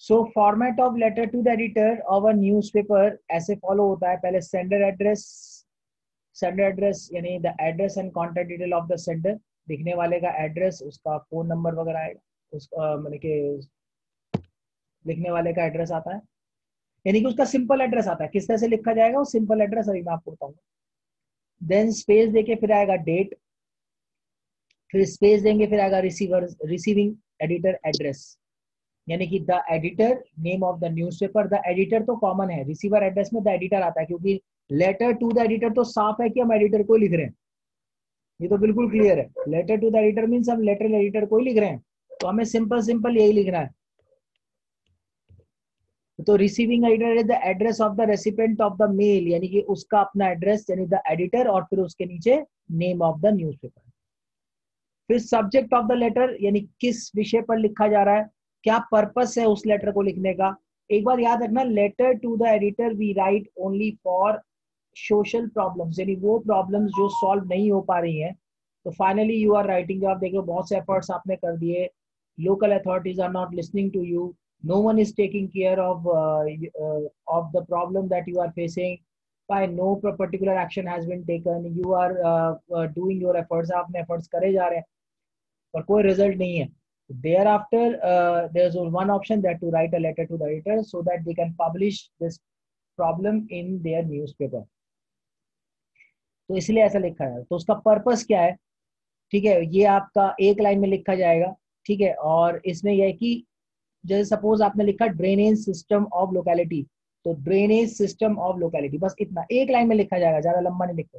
So format of letter to the editor of a newspaper ऐसे follow होता है। पहले सेंडर एड्रेस यानी the address and contact detail of the sender, लिखने वाले का एड्रेस, उसका फोन नंबर वगैरह आएगा, उसका मतलब कि लिखने वाले का एड्रेस आता है, यानी कि उसका सिंपल एड्रेस आता है। किस तरह से लिखा जाएगा वो सिंपल एड्रेस अभी मैं आपको बताऊंगा। देन स्पेस देके फिर आएगा डेट, फिर स्पेस देंगे फिर आएगा रिसीविंग एडिटर एड्रेस, यानी कि the editor name of the newspaper. The editor तो कॉमन है, रिसीवर एड्रेस में द एडिटर आता है, क्योंकि लेटर टू द एडिटर तो साफ है कि हम एडिटर को लिख रहे हैं, ये तो बिल्कुल क्लियर है। Letter to the editor means हम लेटर एडिटर को ही लिख रहे हैं, तो हमें सिंपल यही लिखना है। तो receiving editor is the address of the recipient of the mail, यानी कि उसका अपना एड्रेस यानी द एडिटर, और फिर उसके नीचे नेम ऑफ द न्यूज़पेपर। फिर सब्जेक्ट ऑफ द लेटर, यानी किस विषय पर लिखा जा रहा है, क्या पर्पस है उस लेटर को लिखने का। एक बार याद रखना, letter to the editor we write only for social problems, यानी वो प्रॉब्लम्स जो सॉल्व नहीं हो पा रही हैं। तो फाइनली यू आर राइटिंग, आप देखो बहुत से एफर्ट्स आपने कर दिए, local authorities are not listening to you, no one is taking care of the problem that you are facing, by no particular action has been taken, you are doing your efforts, आपने efforts करे जा रहे हैं पर कोई result नहीं है। Thereafter there is one option that to write a letter to the editor so that they can publish this problem in their newspaper। तो इसलिए ऐसा लिखा है। तो उसका पर्पस क्या है, ठीक है, ये आपका एक लाइन में लिखा जाएगा, ठीक है। और इसमें यह है कि जैसे सपोज आपने लिखा ड्रेनेज सिस्टम ऑफ लोकेलिटी, तो ड्रेनेज सिस्टम ऑफ लोकेलिटी, बस इतना एक लाइन में लिखा जाएगा, ज्यादा लंबा नहीं लिखते।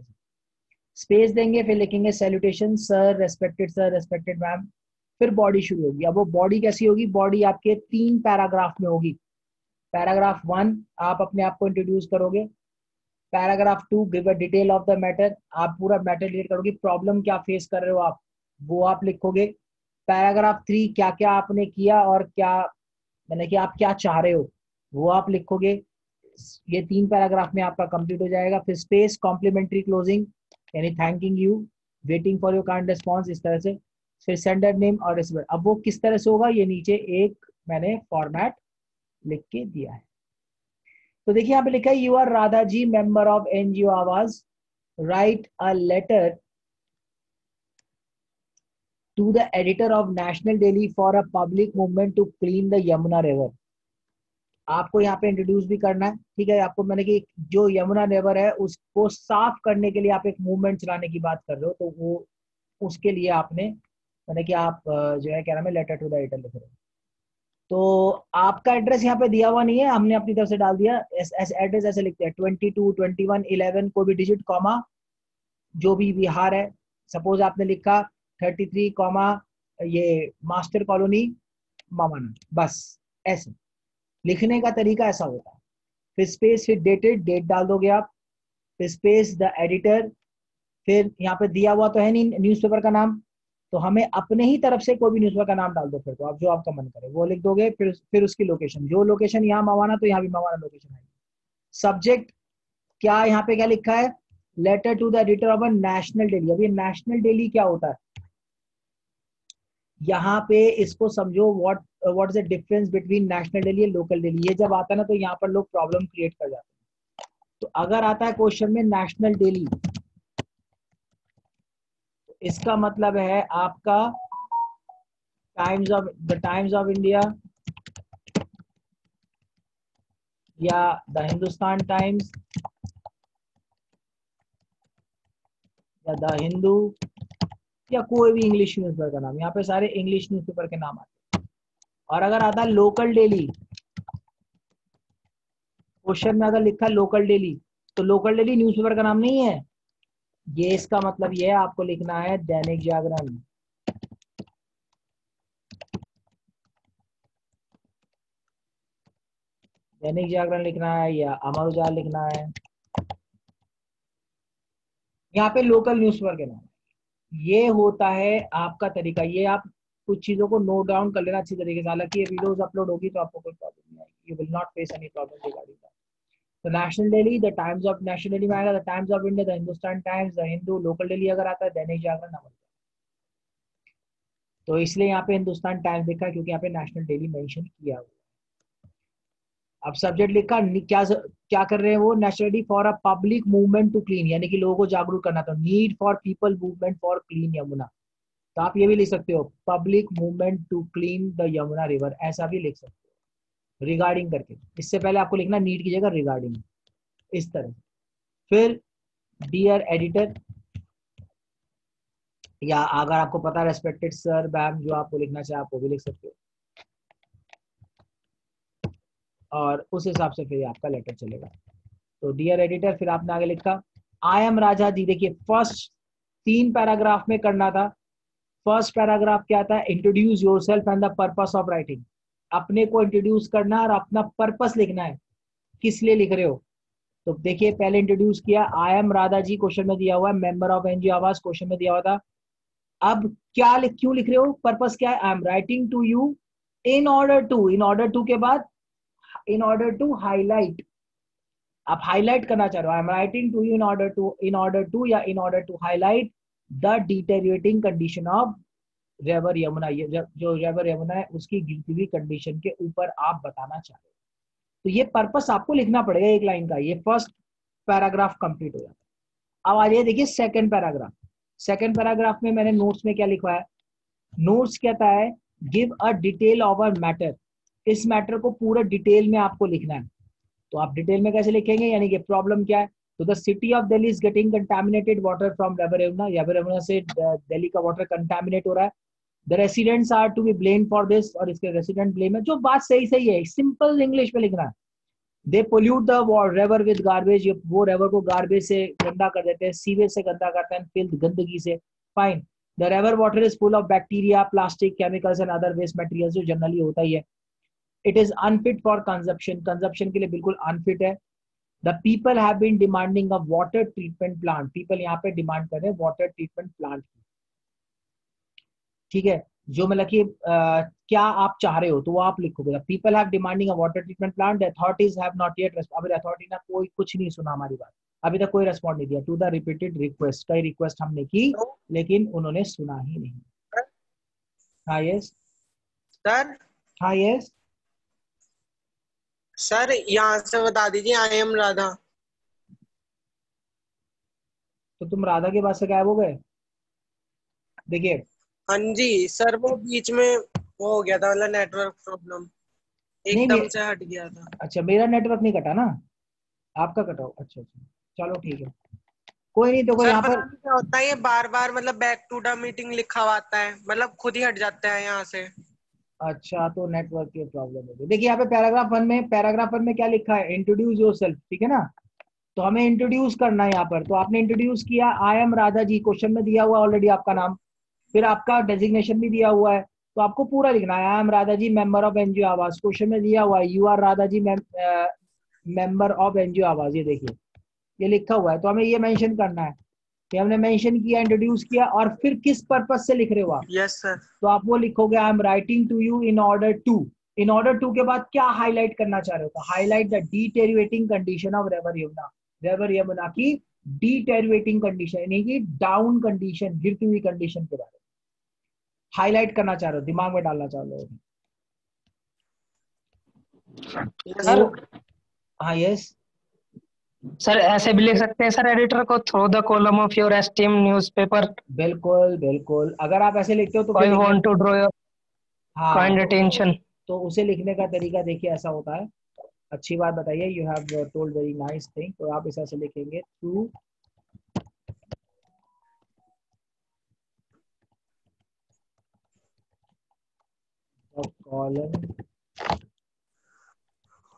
स्पेस देंगे, फिर लिखेंगे सैल्यूटेशन सर, रेस्पेक्टेड मैम, फिर बॉडी शुरू होगी। अब वो बॉडी कैसी होगी, बॉडी आपके 3 पैराग्राफ में होगी। पैराग्राफ 1 आप अपने आप को इंट्रोड्यूस करोगे, paragraph 2 give a detail of the matter, आप पूरा मैटर डिटेल करोगे, प्रॉब्लम क्या फेस कर रहे हो आप वो आप लिखोगे। पैराग्राफ 3 क्या क्या आपने किया और क्या मैंने कि आप क्या चाह रहे हो वो आप लिखोगे। ये 3 पैराग्राफ में आपका कंप्लीट हो जाएगा। फिर स्पेस, कॉम्प्लीमेंट्री क्लोजिंग यानी thanking you, waiting for your kind response, इस तरह से। फिर सेंडर नेम और रिसीवर। अब वो किस तरह से होगा, ये नीचे एक मैंने फॉर्मेट लिख के दिया है। तो देखिए यहाँ पे लिखा है you are Radha ji, member of NGO Awaaz, write a letter to the editor of National Daily for a public movement to clean the Yamuna River। आपको यहाँ पे इंट्रोड्यूस भी करना है, ठीक है। आपको मैंने कि जो यमुना रिवर है उसको साफ करने के लिए आप एक मूवमेंट चलाने की बात कर रहे हो, तो वो उसके लिए आपने मैंने कि आप जो है क्या नाम है लेटर टू द एडिटर लिख रहे हो। तो आपका एड्रेस यहाँ पे दिया हुआ नहीं है, हमने अपनी तरफ से डाल दिया। एड्रेस ऐसे लिखते हैं 22, 21, 11 को भी डिजिट कॉमा जो भी बिहार है, सपोज आपने लिखा 33 कॉमा ये मास्टर कॉलोनी मामाना, बस ऐसे लिखने का तरीका ऐसा होता है। फिर स्पेस, फिर डेटेड, डेट डाल दोगे आप, फिर स्पेस द एडिटर, फिर यहाँ पे दिया हुआ तो है नहीं न्यूज़पेपर का नाम, तो हमें अपने ही तरफ से कोई भी न्यूज़पेपर का नाम डाल दो, फिर तो आप जो आपका मन करे वो लिख दोगे। फिर उसकी लोकेशन, जो लोकेशन यहाँ मवाना तो यहाँ भी मवाना लोकेशन आएगी। सब्जेक्ट क्या यहाँ पे क्या लिखा है, letter to the editor of a national daily. अब ये नेशनल डेली क्या होता है, यहाँ पे इसको समझो, what is the difference between national daily and local daily. ये जब आता है ना तो यहाँ पर लोग प्रॉब्लम क्रिएट कर जाते हैं। तो अगर आता है क्वेश्चन में नेशनल डेली, तो इसका मतलब है आपका टाइम्स ऑफ इंडिया या द हिंदुस्तान टाइम्स या द हिंदू या कोई भी इंग्लिश न्यूज़पेपर का नाम, यहाँ पे सारे इंग्लिश न्यूज़पेपर के नाम आते हैं। और अगर आता है लोकल डेली, क्वेश्चन में अगर लिखा है लोकल डेली, तो लोकल डेली न्यूज़पेपर का नाम नहीं है, ये इसका मतलब ये है आपको लिखना है दैनिक जागरण। दैनिक जागरण लिखना है या अमर उजाला लिखना है, यहाँ पे लोकल न्यूज़पेपर के नाम। ये होता है आपका तरीका, ये आप कुछ चीजों को नोट डाउन कर लेना अच्छी तरीके से। हालांकि ये वीडियोस अपलोड होगी तो आपको कोई प्रॉब्लम नहीं आएगी, you will not face any problem regarding that. तो national daily, the times of national daily में आएगा the times of India, the Hindustan Times, the Hindu. Local daily अगर आता है दैनिक जागरण, अमर। तो इसलिए यहाँ पे हिंदुस्तान टाइम्स लिखा है क्योंकि यहाँ पे नेशनल डेली मेंशन किया हुआ है। अब सब्जेक्ट लिखा, क्या क्या कर रहे हैं वो, nationally for a public movement to clean, यानी कि लोगों को जागरूक करना था, need for people movement for clean Yamuna. तो आप ये भी लिख सकते हो, public movement to clean the Yamuna river, ऐसा भी लिख सकते हो रिगार्डिंग करके। इससे पहले आपको लिखना नीड की जगह रिगार्डिंग, इस तरह। फिर डियर एडिटर, या अगर आपको पता रेस्पेक्टेड सर मैम, जो आपको लिखना चाहे आप वो भी लिख सकते हो, और उस हिसाब से फिर आपका लेटर चलेगा। तो डियर एडिटर, फिर आपने आगे लिखा आई एम राजा जी। देखिए फर्स्ट 3 पैराग्राफ में करना था। फर्स्ट पैराग्राफ क्या था, introduce yourself and the purpose of writing, अपने को इंट्रोड्यूस करना और अपना पर्पस लिखना है, किस लिए लिख रहे हो। तो देखिए पहले इंट्रोड्यूस किया, I am Radha ji question में दिया हुआ है, member of NGO Awaaz question में दिया हुआ था। अब क्या क्यों लिख रहे हो, पर्पस क्या है, I am writing to you in order to के बाद इन ऑर्डर टू हाईलाइट, आप हाईलाइट करना चाह रहे हो, I am writing to you in order to या in order to highlight the deteriorating condition of river Yamuna, जो रेवर यमुना है उसकी गिरती हुई कंडीशन के ऊपर आप बताना चाह रहे हो। तो ये पर्पस आपको लिखना पड़ेगा एक लाइन का। ये फर्स्ट पैराग्राफ कंप्लीट हो जाता है। अब आ जाइए देखिए सेकंड पैराग्राफ। सेकंड पैराग्राफ में मैंने नोट्स में क्या लिखा है, नोट्स कहता है give a detail of a matter, इस मैटर को पूरा डिटेल में आपको लिखना है। तो आप डिटेल में कैसे लिखेंगे, यानी कि प्रॉब्लम क्या है, तो the city of Delhi is getting contaminated water from river Yamuna, river Yamuna से दिल्ली का वाटर कंटामिनेट हो रहा है। The residents are to be blame for this, और इसके रेसिडेंट ब्लेम है, जो बात सही सही है, सिंपल इंग्लिश में लिखना है। They pollute the रेवर with garbage, वो रेवर को गार्बेज से गंदा कर देते हैं, सीवेज से गंदा करते हैं, फिल्थ गंदगी से। Fine, the river water is full of bacteria, plastic, chemicals and other waste materials, जो जनरली होता ही है। It is unfit for consumption, consumption के लिए बिल्कुल अनफिट है। The people have been demanding a water treatment plant, people यहाँ पे डिमांड कर रहे हैं वाटर ट्रीटमेंट प्लांट की, ठीक है। जो मतलब कि क्या आप चाह रहे हो तो वो आप लिखोगे, people have demanding a water treatment plant, authorities have not yet, अभी अथॉरिटी ने कोई कुछ नहीं सुना हमारी बात, अभी तक कोई रेस्पॉन्ड नहीं दिया टू द रिपीटेड रिक्वेस्ट, कई रिक्वेस्ट हमने की लेकिन उन्होंने सुना ही नहीं। हाँ यस सर। हाँ यस सर यहाँ से बता दीजिए आई एम राधा। तो तुम राधा के पास से गायब हो गए। देखिए हाँ जी सर, वो बीच में वो हो गया था, मतलब नेटवर्क प्रॉब्लम, नहीं एकदम से हट गया था। अच्छा मेरा नेटवर्क नहीं कटा ना, आपका कटा हो, अच्छा अच्छा चलो ठीक है, कोई नहीं। देखो सर यहाँ पर पता नहीं क्या होता है, ये बार बार मतलब बैक टू द मीटिंग लिखा हुआ आता है, मतलब खुद ही हट जाता है यहाँ से। अच्छा तो नेटवर्क की प्रॉब्लम है। देखिए यहाँ पे पैराग्राफ वन में क्या लिखा है, इंट्रोड्यूस योरसेल्फ, ठीक है ना। तो हमें इंट्रोड्यूस करना है यहाँ पर, तो आपने इंट्रोड्यूस किया, I am Radha ji, question में दिया हुआ ऑलरेडी आपका नाम, फिर आपका डेजिग्नेशन भी दिया हुआ है, तो आपको पूरा लिखना है, I am Radha ji member of NGO Awaaz, question में दिया हुआ है you are Radha ji member of NGO Awaaz, ये देखिए ये लिखा हुआ है, तो हमें ये मेंशन करना है कि हमने मेंशन किया, इंट्रोड्यूस किया, और फिर किस पर्पस से लिख रहे हो आप, यस सर। तो आप वो लिखोगे I am writing to you in order to, in order to के बाद क्या हाईलाइट करना चाह रहे हो, तो highlight the deteriorating condition of river Yamuna, river Yamuna की डिटेरियोरेटिंग कंडीशन, यानी कि डाउन कंडीशन, गिरती हुई कंडीशन के बारे में हाईलाइट करना चाह रहे हो, दिमाग में डालना चाह रहे हो। सर तो हाँ यस सर ऐसे भी लिख सकते हैं सर, एडिटर को through the column of your esteem newspaper, बिल्कुल बिल्कुल, अगर आप ऐसे लिखते हो तो फिर आई लिखने, वांट टू ड्रॉ योर हाँ काइंड अटेंशन। तो उसे लिखने का तरीका देखिए ऐसा होता है। अच्छी बात बताइए, you have told very nice thing, तो आप इसे ऐसे लिखेंगे through the column,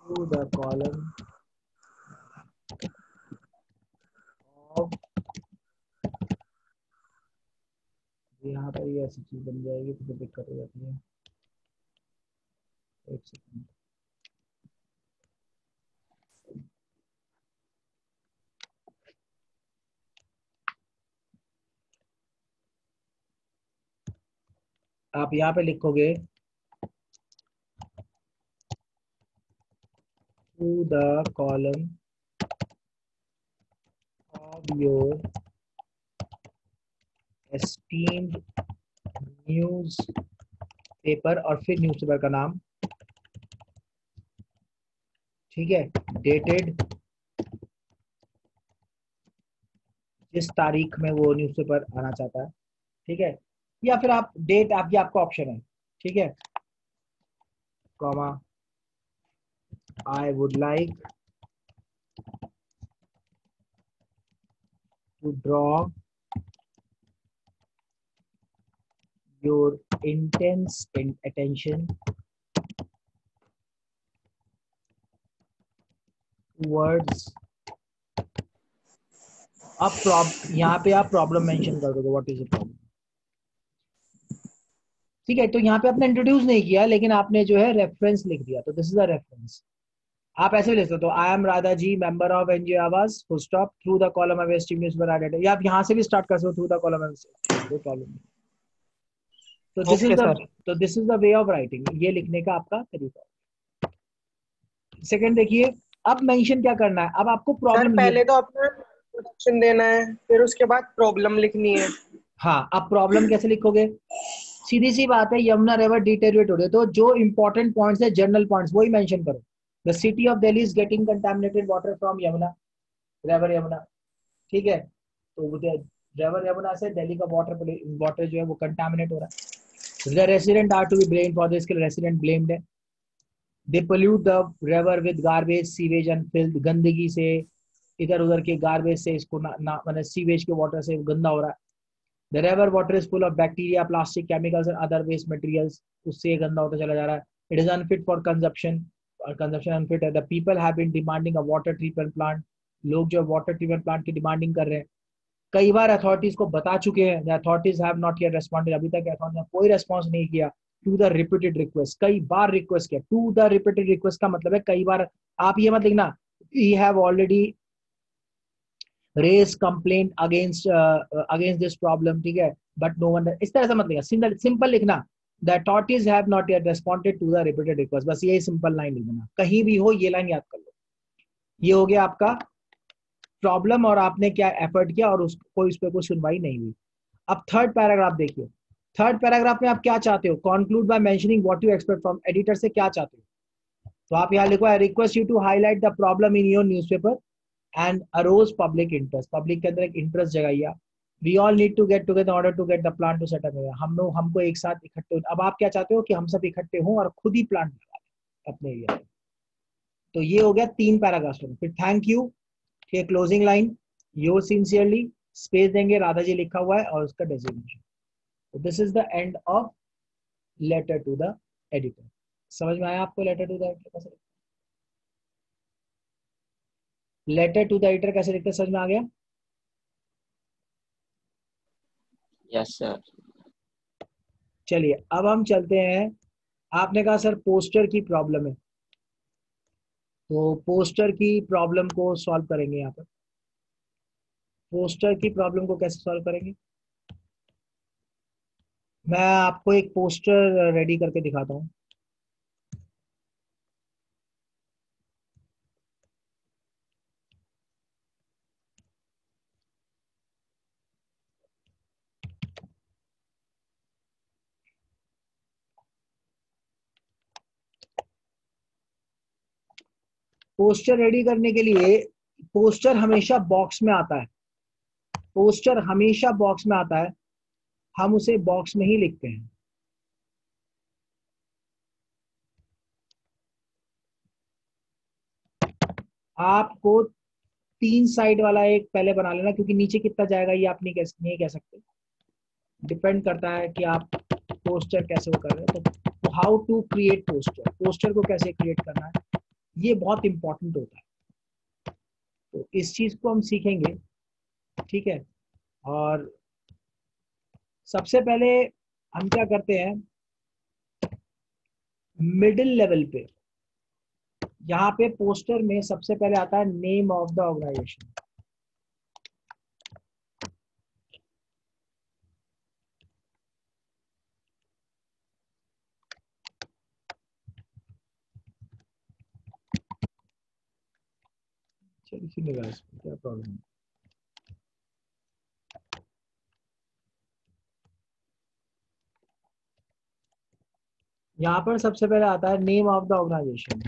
through the column of, यहाँ पर ये ऐसी चीज बन जाएगी तो फिर दिक्कत हो जाती है। एक सेकंड, आप यहाँ पे लिखोगे through the column of your esteemed news paper, और फिर न्यूज़पेपर का नाम, ठीक है, डेटेड जिस तारीख में वो न्यूज़पेपर आना चाहता है, ठीक है, या फिर आप डेट आपकी आपका ऑप्शन है, ठीक है, comma I would like to draw your intense attention towards यहाँ पे आप प्रॉब्लम मेंशन कर दोगे, व्हाट इज द प्रॉब्लम, ठीक है। तो यहाँ पे आपने इंट्रोड्यूस नहीं किया, लेकिन आपने जो है रेफरेंस लिख दिया, तो दिस इज अ रेफरेंस। आप ऐसे भी लिख सकते हो, I am Radha ji, member of NGO Awaaz, full stop, through the column of STM newspaper added, या आप यहाँ से भी स्टार्ट कर सकते हो, थ्रू द कॉलम ऑफ, कोई प्रॉब्लम नहीं। तो okay sir. This is the way of writing, ये लिखने का आपका तरीका। सेकंड देखिए, अब मेंशन क्या करना है, अब आपको सर प्रॉब्लम ये, पहले तो अपना इंट्रोडक्शन देना है, फिर उसके बाद प्रॉब्लम लिखनी है। हाँ, अब प्रॉब्लम कैसे लिखोगे, सीधी सी बात है, यमुना रिवर डिटेरियोरेट हो रही है, तो जो इंपॉर्टेंट पॉइंट्स है, जनरल पॉइंट्स, वही मेंशन करो। The city of Delhi is getting contaminated water from Yamuna, river Yamuna, ठीक है, तो रिवर यमुना से दिल्ली का वाटर जो है वो कंटामिनेट हो रहा है। The resident are to be blamed for this, resident blamed है। They pollute the river with garbage, sewage and filth, गंदगी से, इधर उधर के गार्बेज से इसको मतलब सीवेज के वाटर से गंदा हो रहा है। The river water is full of bacteria, plastic, chemicals and other waste materials. उससे ये गंदा होता चला जा रहा है। It is unfit for consumption, और consumption unfit है। The people have been demanding a water treatment plant. लोग जो water treatment plant की डिमांडिंग कर रहे हैं, कई बार अथॉरिटीज को बता चुके हैं, the authorities have not yet responded, अभी तक अथॉरिटी ने कोई रेस्पॉन्स नहीं किया। टू द रिपीटेड रिक्वेस्ट, कई बार रिक्वेस्ट किया, टू द रिपीटेड रिक्वेस्ट का मतलब है कई बार। आप ये मत लिखना we have already raise complaint against this problem, ठीक है, बट नो वन, इस तरह से मत लिखना, सिंपल लिखना, the authorities have not yet responded to the repeated request, बस यही सिंपल लाइन लिख देना, कहीं भी हो ये लाइन याद कर लो। ये हो गया आपका प्रॉब्लम, और आपने क्या एफर्ट किया और उसको इस पर कोई सुनवाई नहीं हुई। अब थर्ड पैराग्राफ देखिए, थर्ड पैराग्राफ में आप क्या चाहते हो, conclude by mentioning what you expect from editor से क्या चाहते हो, तो आप यहाँ लिखो, I request you to highlight the problem in your newspaper and arouse public interest, public के अंदर एक इंटरेस्ट जगाइए। We all need to get together order to get the plant to set up, हम लोग हमको एक साथ इकट्ठे, अब आप क्या चाहते हो कि हम सब इकट्ठे हों और खुद ही प्लांट लगा लें अपने एरिया में। तो ये हो गया 3 पैराग्राफ। फिर थैंक यू, ठीक है, closing line, your sincerely, space देंगे, राधा जी लिखा हुआ है और उसका डेजिग्नेशन। तो this is the end of letter to the editor. समझ में आया आपको लेटर टू द एडिटर कैसे, लेटर टू द एडिटर कैसे लिखते, समझ में आ गया? Yes sir. चलिए अब हम चलते हैं, आपने कहा सर पोस्टर की प्रॉब्लम है, तो पोस्टर की प्रॉब्लम को सॉल्व करेंगे। यहाँ पर पोस्टर की प्रॉब्लम को कैसे सॉल्व करेंगे, मैं आपको एक पोस्टर रेडी करके दिखाता हूँ। पोस्टर रेडी करने के लिए, पोस्टर हमेशा बॉक्स में आता है, पोस्टर हमेशा बॉक्स में आता है, हम उसे बॉक्स में ही लिखते हैं। आपको 3 साइड वाला एक पहले बना लेना, क्योंकि नीचे कितना जाएगा ये आप नहीं कह सकते, डिपेंड करता है कि आप पोस्टर कैसे वो कर रहे हैं। तो how to create poster, poster को कैसे क्रिएट करना है, ये बहुत इंपॉर्टेंट होता है, तो इस चीज को हम सीखेंगे, ठीक है। और सबसे पहले हम क्या करते हैं, मिडिल लेवल पे, यहाँ पे पोस्टर में सबसे पहले आता है नेम ऑफ द ऑर्गेनाइजेशन। चलिए क्या प्रॉब्लम है, यहाँ पर सबसे पहले आता है name of the organisation.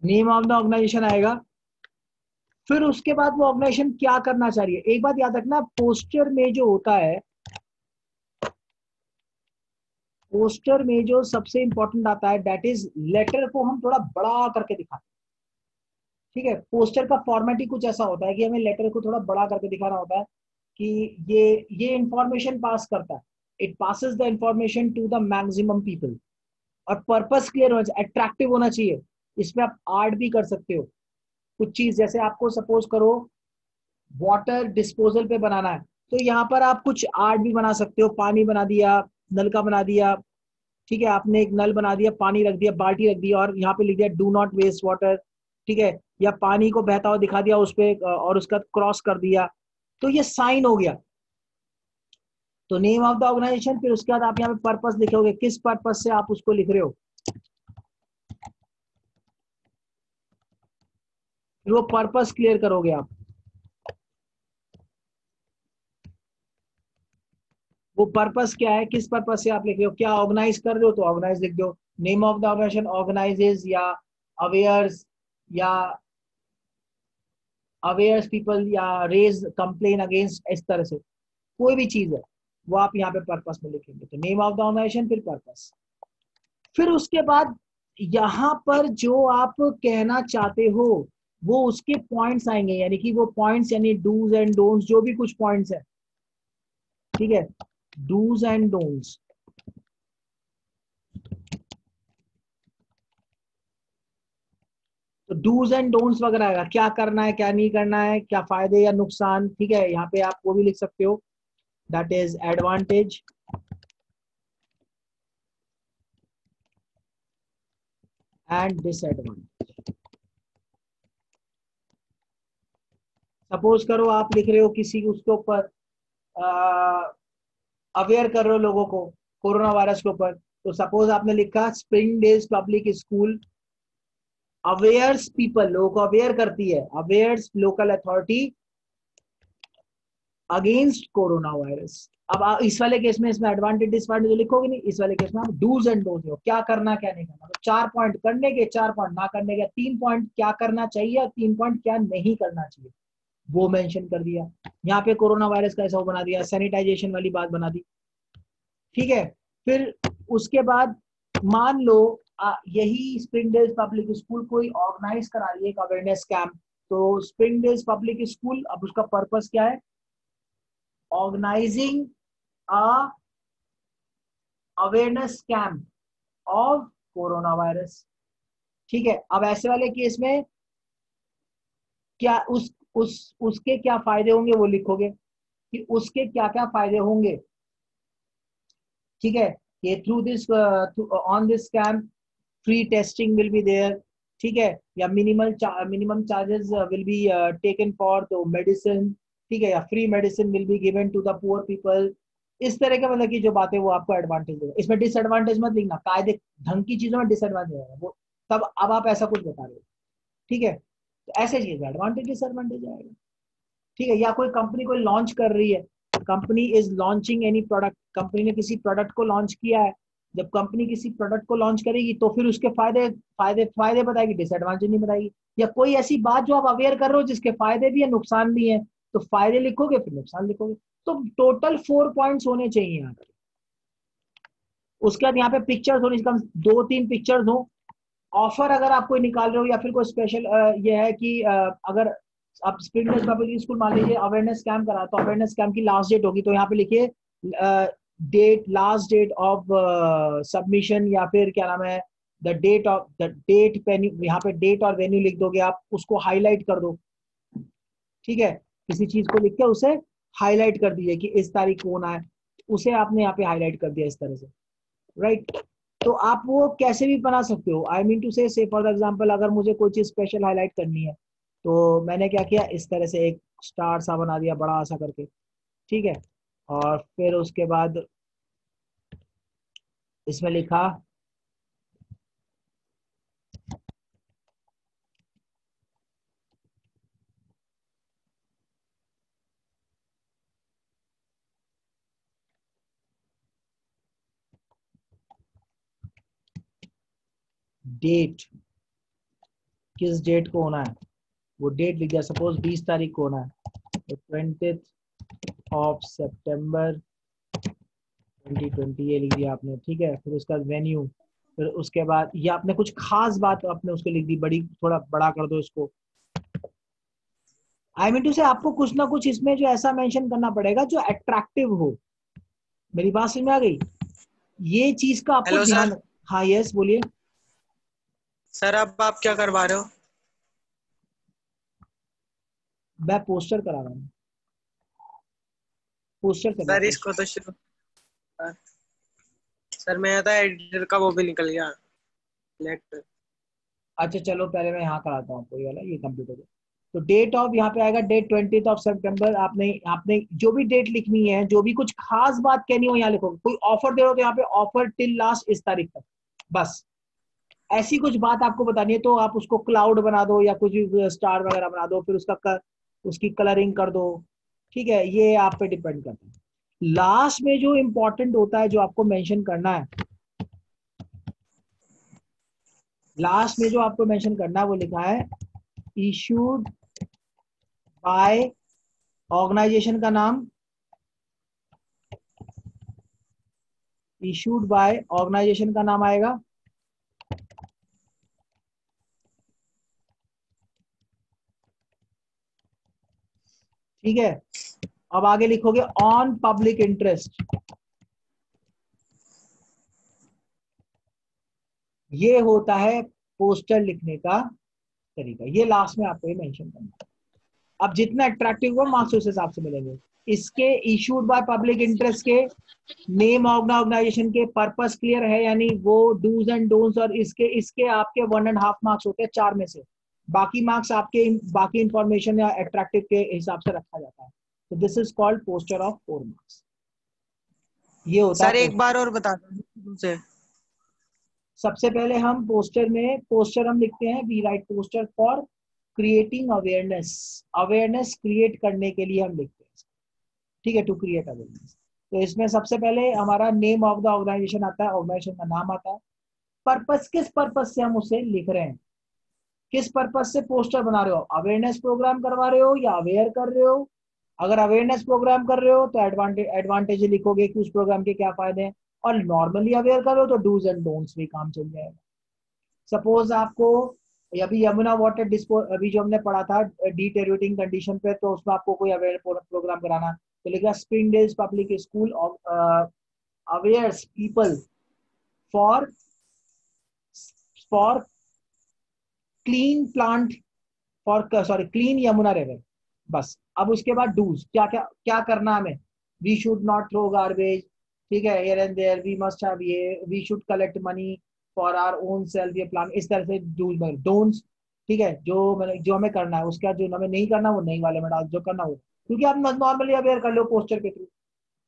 Name of the organisation आएगा। फिर उसके बाद वो ऑर्गेनाइजेशन क्या करना चाह रही है। एक बात याद रखना, पोस्टर में जो होता है, पोस्टर में जो सबसे इंपॉर्टेंट आता है दैट इज लेटर को हम थोड़ा बड़ा करके दिखाते हैं। ठीक है, पोस्टर का फॉर्मेट ही कुछ ऐसा होता है कि हमें लेटर को थोड़ा बड़ा करके दिखाना होता है कि ये इंफॉर्मेशन पास करता है, it passes the information to the maximum people. और पर्पस क्लियर होना चाहिए, अट्रैक्टिव होना चाहिए। इसमें आप आर्ट भी कर सकते हो कुछ चीज, जैसे आपको सपोज करो वाटर डिस्पोजल पे बनाना है, तो यहाँ पर आप कुछ आर्ट भी बना सकते हो। पानी बना दिया, नल का बना दिया, ठीक है, आपने एक नल बना दिया, पानी रख दिया, बाल्टी रख दिया और यहाँ पे लिख दिया डू नॉट वेस्ट वाटर, ठीक है, या पानी को बहता हुआ दिखा दिया उस पे और उसका क्रॉस कर दिया, तो ये साइन हो गया। तो नेम ऑफ द ऑर्गेनाइजेशन, फिर उसके बाद आप यहाँ पे पर्पस लिखोगे, किस पर्पस से आप उसको लिख रहे हो, फिर वो पर्पस क्लियर करोगे आप। वो पर्पस क्या है, किस पर्पस से आप लिख रहे हो, क्या ऑर्गेनाइज कर रहे हो तो ऑर्गेनाइज लिख दो। Name of the organisation organises या अवेयर्स या अवेयर्स पीपल या रेज कंप्लेन अगेंस्ट, इस तरह से कोई भी चीज है वो आप यहाँ पे पर्पस में लिखेंगे। तो नेम ऑफ द ऑर्गेनाइजेशन फिर पर्पस। फिर उसके बाद यहाँ पर जो आप कहना चाहते हो वो उसके पॉइंट्स आएंगे, यानी कि वो पॉइंट्स यानी डूज एंड डोंट्स, जो भी कुछ पॉइंट्स है, ठीक है, डूज एंड डोंट्स। तो डूज एंड डोंट्स वगैरह आएगा, क्या करना है क्या नहीं करना है, क्या फायदे या नुकसान, ठीक है, यहाँ पे आप वो भी लिख सकते हो, that is advantage and disadvantage. Suppose करो आप लिख रहे हो किसी उसके ऊपर अवेयर कर रहे हो लोगों को कोरोना वायरस के ऊपर, तो सपोज आपने लिखा spring days public school awares people, लोगों को अवेयर करती है, awares local authority against coronavirus. अब इस वाले केस में इसमें एडवांटेज डिसएडवांटेज लिखोगे नहीं, इस वाले केस में आप डूज एंड डोंट्स हो, क्या करना क्या नहीं करना। तो 4 पॉइंट करने के, 4 पॉइंट ना करने के, 3 पॉइंट क्या करना चाहिए और 3 पॉइंट क्या नहीं करना चाहिए, वो मेंशन कर दिया। यहाँ पे कोरोना वायरस का ऐसा वो बना दिया, सैनिटाइजेशन वाली बात बना दी, ठीक है। फिर उसके बाद मान लो यही स्प्रिंग डेज पब्लिक स्कूल कोई ऑर्गेनाइज करा रही है एक अवेयरनेस कैंप, तो स्प्रिंग डेज पब्लिक स्कूल, अब उसका पर्पस क्या है, organising a awareness camp of corona virus, ठीक है। अब ऐसे वाले केस में क्या उसके क्या फायदे होंगे वो लिखोगे कि उसके क्या क्या फायदे होंगे, ठीक है। ये through this on this camp free testing will be there, ठीक है, या minimum charges will be taken for the medicine, ठीक है, या free medicine will be given to the poor people. इस तरह के मतलब की जो बातें वो आपको एडवांटेज देगा। इसमें डिसएडवांटेज मत लिखना, कायदे ढंग की चीजों में डिसएडवांटेज है वो, तब अब आप ऐसा कुछ बता रहे हो, ठीक है। तो ऐसे चीज एडवांटेज डिसएडवांटेज आएगा, ठीक है। या कोई कंपनी कोई लॉन्च कर रही है, company is launching any product, company ने किसी प्रोडक्ट को लॉन्च किया है, जब कंपनी किसी प्रोडक्ट को लॉन्च करेगी तो फिर उसके फायदे फायदे फायदे बताएगी, डिसएडवांटेज नहीं बताएगी। या कोई ऐसी बात जो आप अवेयर कर रहे हो जिसके फायदे भी है नुकसान भी है, तो फायदे लिखोगे फिर नुकसान लिखोगे। तो टोटल 4 पॉइंट्स होने चाहिए यहाँ पे। उसके बाद यहाँ पे पिक्चर्स होनी चाहिए, 2-3 पिक्चर्स हो। ऑफर अगर आप कोई निकाल रहे हो या फिर कोई स्पेशल ये है कि अगर आप स्प्रिंग डेज पब्लिक स्कूल मान लीजिए अवेयरनेस कैंप करा, तो अवेयरनेस कैंप की लास्ट डेट होगी, तो यहाँ पे लिखिए date, last date of submission, या फिर क्या नाम है द डेट वेन्यू, यहाँ पे डेट और वेन्यू लिख दोगे आप, उसको हाईलाइट कर दो, ठीक है। किसी चीज को लिख के उसे हाईलाइट कर दीजिए कि इस तारीख को होना है, उसे आपने यहाँ पे हाईलाइट कर दिया इस तरह से, राइट। तो आप वो कैसे भी बना सकते हो, आई मीन टू से फॉर एग्जांपल अगर मुझे कोई चीज स्पेशल हाईलाइट करनी है, तो मैंने क्या किया, इस तरह से एक स्टार सा बना दिया बड़ा सा करके, ठीक है। और फिर उसके बाद इसमें लिखा डेट, किस डेट को होना है, वो डेट लिख दिया। सपोज 20 तारीख को होना है, तो 20th ऑफ सितंबर 2020 ये लिख दिया आपने, ठीक है। फिर उसका वेन्यू, फिर उसके बाद ये आपने कुछ खास बात आपने उसको लिख दी, बड़ी, थोड़ा बड़ा कर दो इसको। आई मीन टू से आपको कुछ ना कुछ इसमें जो ऐसा मेंशन करना पड़ेगा जो अट्रैक्टिव हो। मेरी बात समझ में आ गई? ये चीज का आपको हेलो ध्यान। सर। हाँ यस बोलिए। सर अब आप क्या करवा रहे हो? मैं पोस्टर करा रहा हूँ, पोस्टर करना सर है। इसको तो शुरू। सर मैं था एडिटर का वो भी निकल गया लेटर। अच्छा चलो पहले मैं यहाँ कराता हूँ कोई वाला, ये कंप्यूटर। तो डेट ऑफ यहाँ पे आएगा, डेट 20th ऑफ सितंबर। आपने आपने जो भी डेट लिखनी है, जो भी कुछ खास बात कहनी हो यहाँ लिखो। कोई ऑफर दे रहे हो तो यहाँ पे ऑफर टिल लास्ट इस तारीख तक, बस ऐसी कुछ बात आपको बतानी है तो आप उसको क्लाउड बना दो या कुछ भी स्टार वगैरह बना दो, फिर उसकी कलरिंग कर दो, ठीक है। ये आप पे डिपेंड करता है। लास्ट में जो इंपॉर्टेंट होता है, जो आपको मेंशन करना है, लास्ट में जो आपको मेंशन करना है वो लिखा है इशूड बाय, ऑर्गेनाइजेशन का नाम, इशूड बाय ऑर्गेनाइजेशन का नाम आएगा, ठीक है। अब आगे लिखोगे ऑन पब्लिक इंटरेस्ट। ये होता है पोस्टर लिखने का तरीका। ये लास्ट में आपको ये मेंशन करना है। अब जितना अट्रैक्टिव हो मार्क्स उस हिसाब से मिलेंगे। इसके इशूड बाय पब्लिक इंटरेस्ट के नेम ऑर्गेनाइजेशन के पर्पस क्लियर है, यानी वो डूज एंड डोंट्स, और इसके इसके आपके 1.5 मार्क्स होते हैं 4 में से। बाकी मार्क्स आपके बाकी इंफॉर्मेशन या अट्रैक्टिव के हिसाब से रखा जाता है। तो this is called poster of 4 marks. ये होता सर है एक पोस्टर। बार और बता दो शुरू से। सबसे पहले हम पोस्टर हम लिखते हैं, we write poster for creating awareness. Awareness create करने के लिए हम लिखते हैं, ठीक है, टू क्रिएट अवेयरनेस। तो इसमें सबसे पहले हमारा नेम ऑफ द ऑर्गेनाइजेशन आता है, ऑर्गेनाइजेशन का नाम आता है। पर्पस, किस पर्पस से हम उसे लिख रहे हैं, किस पर्पस से पोस्टर बना रहे हो, अवेयरनेस प्रोग्राम करवा रहे हो या अवेयर कर रहे हो। अगर अवेयरनेस प्रोग्राम कर रहे हो तो एडवांटेज लिखोगे कि उस प्रोग्राम के क्या फायदे हैं, और नॉर्मली अवेयर कर रहे हो तो डूज एंड डोंट्स भी काम चल जाएगा। सपोज आपको अभी यमुना वाटर डिस्पो अभी जो हमने पढ़ा था डिटेरियोरेटिंग कंडीशन पे, तो उसमें आपको कोई अवेयर प्रोग्राम कराना, तो लिखा Springdale public school awares people for for clean plant for sorry clean Yamuna river. बस अब उसके बाद डूज क्या क्या क्या करना हमें, we should not throw garbage, ठीक है, here and there, we must have ये, we should collect money for our own self, ये प्लान, इस तरह से डूज में डोंट्स, ठीक है। जो हमें करना है, उसका जो हमें नहीं करना वो नहीं वाले में डाल, जो करना हो, क्योंकि आप नॉर्मली अवेयर कर लो पोस्टर के थ्रू।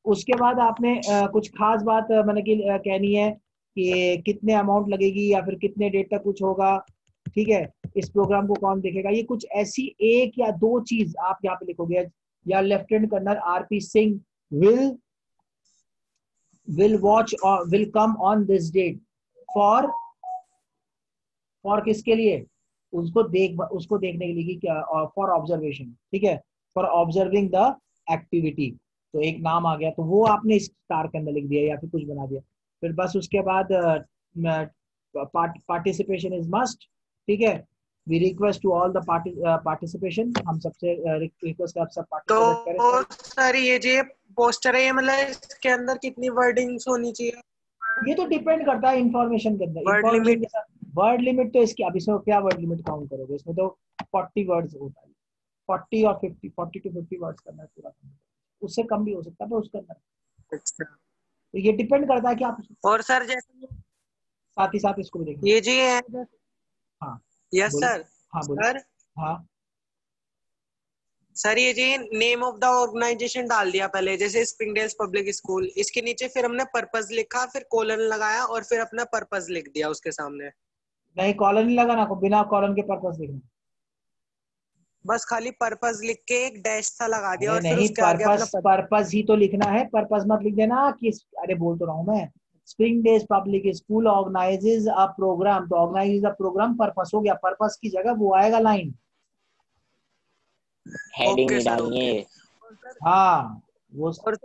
उसके बाद आपने कुछ खास बात मैंने कि कहनी है कि कितने अमाउंट लगेगी या फिर कितने डेट तक कुछ होगा, ठीक है, इस प्रोग्राम को कौन देखेगा, ये कुछ ऐसी एक या दो चीज आप यहाँ पे लिखोगे। या lieutenant colonel RP Singh will watch और will come on this date for किसके लिए, उसको देखने के लिए कि क्या, फॉर ऑब्जर्वेशन, ठीक है, फॉर ऑब्जर्विंग द एक्टिविटी। तो एक नाम आ गया, तो वो आपने इस स्टार के अंदर लिख दिया या फिर कुछ बना दिया। फिर बस उसके बाद पार्टिसिपेशन इज मस्ट, ठीक है, we request to all the participation, हम सबसे रिक्वेस्ट आप सब पार्टिसिपेट करें तो सर। सर ये जो पोस्टर है ये मतलब इसके अंदर कितनी वर्डिंग्स होनी चाहिए? ये तो डिपेंड करता है इंफॉर्मेशन के अंदर, वर्ड इंफॉर्मेशन लिमिट? के साथ वर्ड लिमिट तो इसकी, अब इसमें क्या वर्ड लिमिट काउंट करोगे, इसमें तो 40 वर्ड्स होता है, 40 और 50, 40 to 50 वर्ड्स करना है पूरा, उससे कम भी हो सकता है पर उसके अंदर। अच्छा। तो ये डिपेंड करता है कि आप और सर जैसे साथ ही साथ इसको भी देखना। ये जो है। हाँ यस बोलो। सर। हाँ बोलो। सर हाँ सर ये जो नेम ऑफ द ऑर्गेनाइजेशन डाल दिया पहले, जैसे स्प्रिंगडेल्स पब्लिक स्कूल, इसके नीचे फिर हमने पर्पस लिखा, फिर कोलन लगाया और फिर अपना पर्पस लिख दिया उसके सामने। नहीं, कॉलन नहीं लगाना, को बिना कॉलन के पर्पस लिखना। बस खाली पर्पस लिख के एक डैश सा लगा दिया अरे और फिर नहीं, उसके आगे अपना पर्पस पर्पस ही तो लिखना है, पर्पस मत लिख देना कि अरे बोल तो रहा हूं मैं, स्प्रिंगडेल पब्लिक स्कूल ऑर्गेनाइजेज अ प्रोग्राम, तो ऑर्गेनाइज अ प्रोग्राम पर्पस हो गया, पर्पस की जगह वो आएगा लाइन। हेडिंग ओके ही सर, डालनी ओके। है। हाँ वो और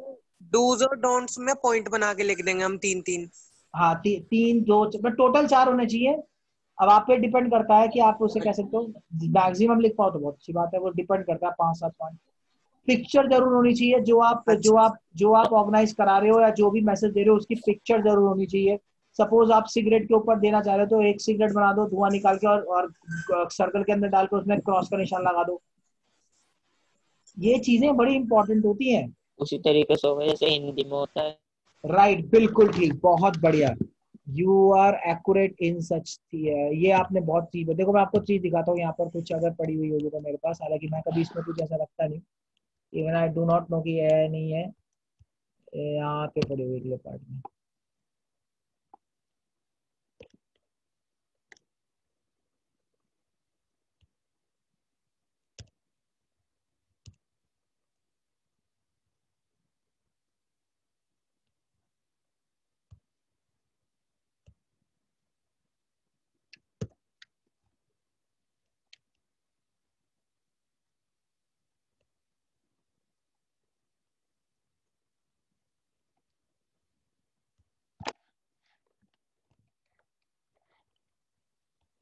डूज और डोंट्स में पॉइंट बना के लिख देंगे हम 3-3। हाँ तीन दो टोटल 4 होने चाहिए। अब आप पे डिपेंड करता है कि आप उसे कह सकते हो मैक्सिमम लिख पाओ तो बहुत अच्छी बात है, वो डिपेंड करता है 5-7 पॉइंट। पिक्चर जरूर होनी चाहिए, अच्छा जो आप ऑर्गेनाइज करा रहे हो या जो भी मैसेज दे रहे हो उसकी पिक्चर जरूर होनी चाहिए। सपोज आप सिगरेट के ऊपर देना चाह रहे हो तो एक सिगरेट बना दो, धुआं निकाल के और सर्कल के अंदर डाल के उसमें क्रॉस का निशान लगा दो। ये चीजें बड़ी इंपॉर्टेंट होती हैं। उसी तरीके से होगा जैसे हिंदी में होता है। राइट, बिल्कुल ठीक, बहुत बढ़िया। यू आर एक्यूरेट इन सच। ये आपने बहुत चीज, देखो मैं आपको चीज दिखाता हूँ यहाँ पर, कुछ अगर पड़ी हुई होगी तो मेरे पास, हालांकि मैं कभी इसमें कुछ ऐसा रखता नहीं, even I do not know कि है नहीं है, यहाँ पे पड़ी हुई अगले पार्ट में।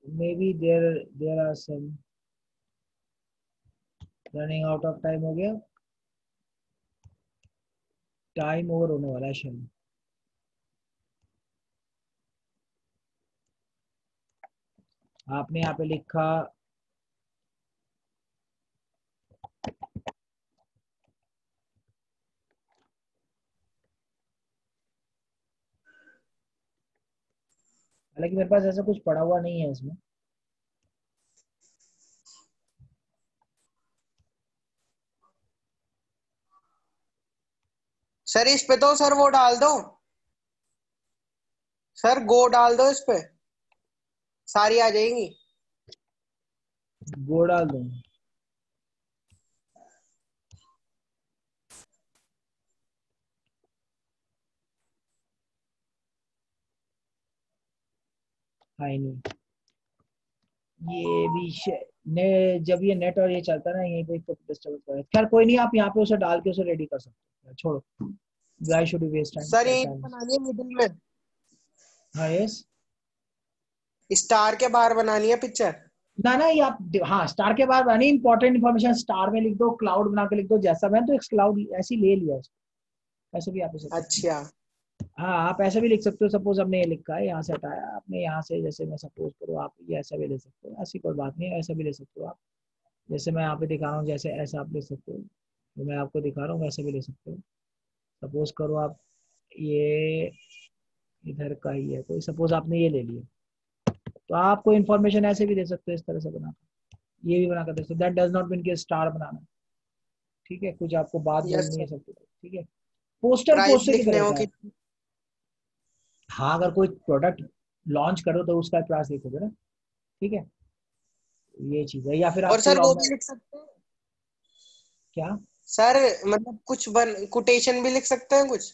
Maybe there are some running out of time हो गया, टाइम ओवर होने वाला है शायद। आपने यहाँ पे लिखा हालांकि मेरे पास ऐसा कुछ पड़ा हुआ नहीं है इसमें। सर, इस पे तो सर वो डाल दो, सर गो डाल दो इस पे, सारी आ जाएंगी। गो डाल दूँ? हाई नहीं, ये भी ने जब ये नेट और ये चलता है ना यहीं पे तो डिस्टर्ब कर, खैर कोई नहीं, आप यहाँ पे उसे डाल के उसे रेडी कर सकते हो, छोड़ो, गाय शुड वेस्ट सर यही टाइम। बनानी है मिडिल में, हाँ यस, स्टार के बाहर बनानी है पिक्चर। ना ना ये आप, हाँ स्टार के बाद यानी इंपॉर्टेंट इन्फॉर्मेशन स्टार में लिख दो, क्लाउड बना के लिख दो, जैसा मैं तो एक क्लाउड ऐसे ही ले लिया उसको, ऐसे भी आप इसे, अच्छा हाँ आप ऐसे भी लिख सकते हो। सपोज हमने ये लिखा है, यहाँ से हटाया आपने, यहाँ से जैसे मैं सपोज करूँ, आप ये ऐसा भी ले सकते हो, ऐसी कोई बात नहीं है, ऐसा भी ले सकते हो आप, जैसे मैं यहाँ पे दिखा रहा हूँ, जैसे ऐसा आप ले सकते हो, तो मैं आपको दिखा रहा हूँ वैसे भी ले सकते हो। सपोज करो आप ये इधर का ही है, कोई सपोज आपने ये ले लिया, तो आप कोई इन्फॉर्मेशन ऐसे भी दे सकते हो, इस तरह से बना, ये भी बना कर दे सकते हो। दैट डज नॉट मीन कि स्टार बनाना, ठीक है, कुछ आपको बात यस बोलनी है सर, सब कुछ, ठीक है। पोस्टर प्राइस पोस्टर की लिखने तरह हो का है। कि। हाँ अगर कोई प्रोडक्ट लॉन्च करो तो उसका प्राइस लिखोगे ना, ठीक है, ये चीज है। या फिर और आप कोई सर वो भी लिख सकते हैं क्या, सर, मतलब कुछ कोटेशन भी लिख सकते हैं कुछ।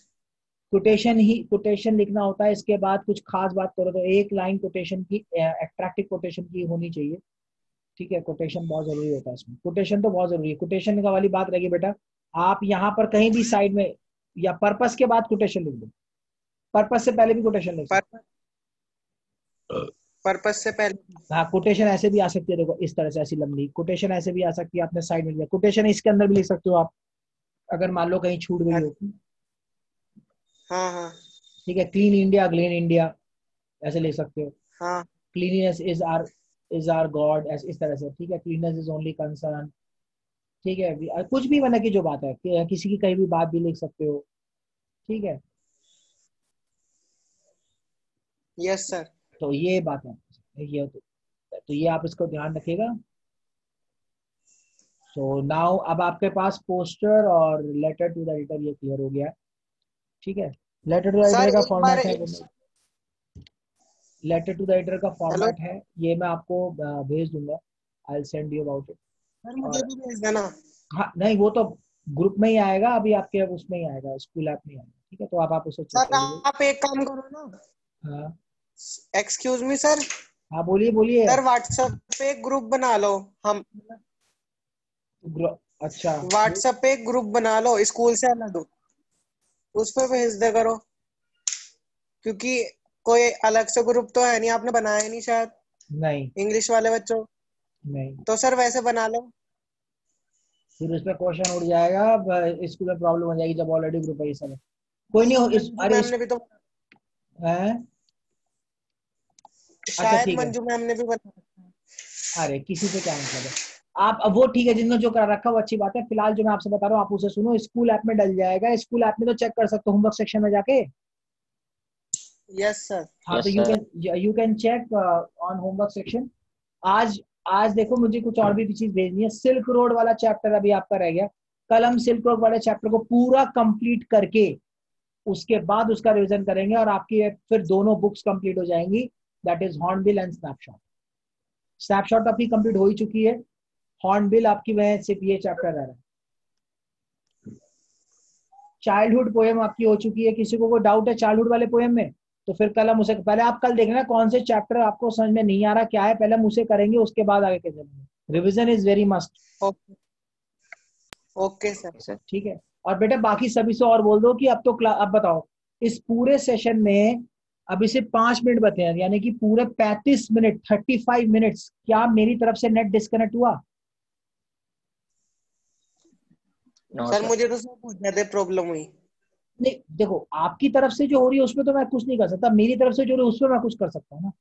कोटेशन लिखना होता है, इसके बाद कुछ खास बात करो तो एक लाइन कोटेशन की, अट्रैक्टिव कोटेशन की होनी चाहिए, ठीक है। कोटेशन बहुत जरूरी होता है इसमें, कोटेशन तो बहुत जरूरी है। कोटेशन का वाली बात रहेगी बेटा, आप यहाँ पर कहीं भी साइड में या पर्पस के बाद कोटेशन लिख दो, पर्पस से पहले भी कोटेशन लिख सकते पर्पस से पहले। हो। हाँ कोटेशन ऐसे भी आ सकती है, देखो इस तरह से, ऐसी लंबी कोटेशन ऐसे भी आ सकती है, आपने साइड में लिखा कोटेशन इसके अंदर भी लिख सकते हो आप, अगर मान लो कहीं छूट गई हो, हाँ हाँ ठीक है। क्लीन इंडिया, ग्लीन इंडिया ऐसे लिख सकते हो। हाँ। क्लीनिनेस इज आर गॉड, इस तरह से, ठीक है। क्लीननेस इज ओनली कंसर्न, ठीक है। कुछ भी मतलब की जो बात है किसी की कहीं भी बात भी लिख सकते हो, ठीक है। Yes sir. तो ये बात है, ये तो ये आप इसको ध्यान रखिएगा। सो नाउ अब आपके पास पोस्टर और लेटर टू द एडिटर ये क्लियर हो गया है, ठीक है। Letter to the sir editor का एक बार फॉर्मेट है, लेटर टू द एडिटर का हेलो फॉर्मेट है, ये मैं आपको भेज दूंगा, I will send you about it. Sir, मुझे और भी भेज देना। हाँ नहीं वो तो ग्रुप में ही आएगा, अभी आपके उसमें ही आएगा, स्कूल ऐप में ही आएगा। ठीक है, तो आप उसे चेक सर कर लीजिए। आप एक काम करो ना, हाँ एक्सक्यूज मी सर, हाँ, बोलिए बोलिए। सर व्हाट्सएप पे एक ग्रुप बना लो, हम अच्छा, व्हाट्सएप पे एक ग्रुप बना लो स्कूल से अलग, उस पे भेज दे करो, क्योंकि कोई अलग से ग्रुप तो है नहीं, आपने बनाया नहीं शायद नहीं इंग्लिश वाले बच्चों, नहीं, तो सर वैसे बना लो। फिर उस पर क्वेश्चन उड़ जाएगा, स्कूल में प्रॉब्लम हो जाएगी जब ऑलरेडी ग्रुप है ये सब। कोई नहीं मंजू अरे मैम ने भी तो, हैं? अच्छा शायद ठीक है, मंजू मैम ने भी बनाया। अरे किसी से क्या मतलब है। आप अब वो ठीक है, जिन्होंने जो करा रखा वो अच्छी बात है। फिलहाल जो मैं आपसे बता रहा हूँ आप उसे सुनो, स्कूल ऐप में डल जाएगा, स्कूल ऐप में तो चेक कर सकते हो होमवर्क सेक्शन में जाके। Yes sir. हाँ तो yes sir. You can check on homework section. आज आज देखो मुझे कुछ और भी चीज भेजनी है। सिल्क रोड वाला चैप्टर अभी आपका रह गया, कल हम सिल्क रोड वाले चैप्टर को पूरा कंप्लीट करके उसके बाद उसका रिवीजन करेंगे और आपकी फिर दोनों बुक्स कंप्लीट हो जाएंगी, that is hornbill and snapshot. Snapshot आपकी कंप्लीट हो ही चुकी है, हॉर्नबिल आपकी वह सिर्फ ये चैप्टर रह रहा है। चाइल्डहुड पोएम आपकी हो चुकी है, किसी को कोई डाउट है चाइल्डहुड वाले पोएम में तो फिर कल हम उसे, पहले आप कल देखना कौन से चैप्टर आपको समझ में नहीं आ रहा क्या है, पहले हम उसे करेंगे उसके बाद आगे के चलेंगे। Revision is very must. Okay okay sir. Sir ठीक है, और बेटा बाकी सभी से और बोल दो कि अब तो अब बताओ इस पूरे सेशन में अभी सिर्फ 5 मिनट बचे हैं, यानी कि पूरे 35 मिनट 35 मिनट्स क्या मेरी तरफ से नेट डिस्कनेक्ट हुआ? No sir sir. मुझे तो सब बहुत ज्यादा प्रॉब्लम हुई। नहीं देखो, आपकी तरफ से जो हो रही है उसमें तो मैं कुछ नहीं कर सकता, मेरी तरफ से जो हो रही है उसमें मैं कुछ कर सकता हूँ ना।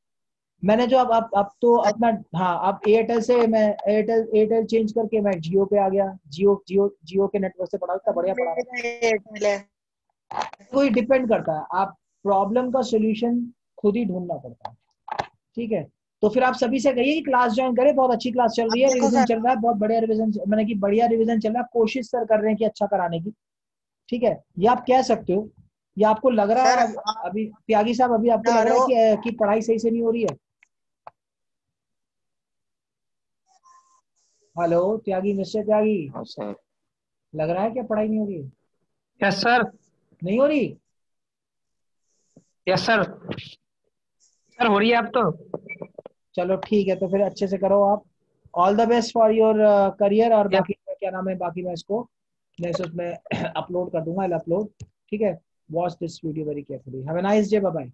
मैंने जो अब तो अपना, हाँ अब एयरटेल से मैं एयरटेल एयरटेल चेंज करके मैं जियो पे आ गया, जियो के नेटवर्क से पढ़ा, इतना बढ़िया पढ़ा रहा मेरा एयरटेल है। है। कोई डिपेंड करता है, आप प्रॉब्लम का सोल्यूशन खुद ही ढूंढना पड़ता है। ठीक है, तो फिर आप सभी से कहिए कि क्लास ज्वाइन करें, बहुत अच्छी क्लास चल अब रही है, देखो रिवीजन सर, चल रहा है, बहुत बढ़िया रिवीजन, मैंने कि बढ़िया रिवीजन चल रहा है, कोशिश सर कर रहे हैं कि अच्छा कराने की। ठीक है, ये आप कह सकते हो, या आपको लग रहा सर है आप अभी त्यागी साहब, अभी आपको बता लग रहा रहे हो, है कि पढ़ाई सही से नहीं हो रही है? हेलो त्यागी, मिस्टर त्यागी, नो सर। लग रहा है क्या पढ़ाई नहीं हो रही है? Yes sir. नहीं हो रही? Yes sir. सर हो रही है आप तो। चलो ठीक है, तो फिर अच्छे से करो आप। All the best for your career. और यस। बाकी क्या नाम है, बाकी मैं इसको नेक्स्ट उसमें अपलोड कर दूंगा, अपलोड। ठीक है, watch this video very carefully, have a nice day, bye bye.